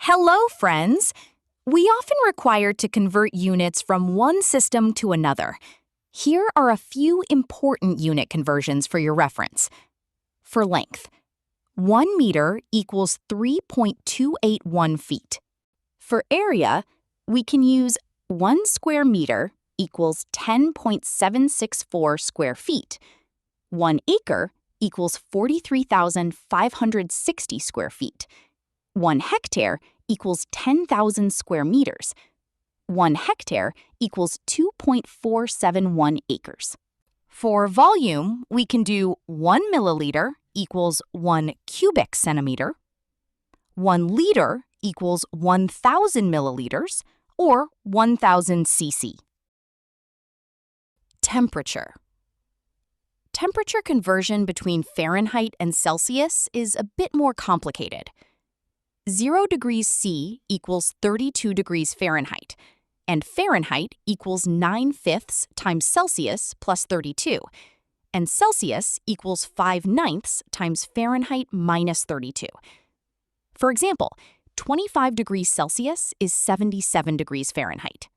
Hello, friends! We often require to convert units from one system to another. Here are a few important unit conversions for your reference. For length, 1 meter equals 3.281 feet. For area, we can use 1 square meter equals 10.764 square feet. 1 acre equals 43,560 square feet. 1 hectare equals 10,000 square meters. 1 hectare equals 2.471 acres. For volume, we can do 1 milliliter equals 1 cubic centimeter. 1 liter equals 1,000 milliliters, or 1,000 cc. Temperature. Temperature conversion between Fahrenheit and Celsius is a bit more complicated. 0 degrees C equals 32 degrees Fahrenheit, and Fahrenheit equals 9/5 times Celsius plus 32, and Celsius equals 5/9 times Fahrenheit minus 32. For example, 25 degrees Celsius is 77 degrees Fahrenheit.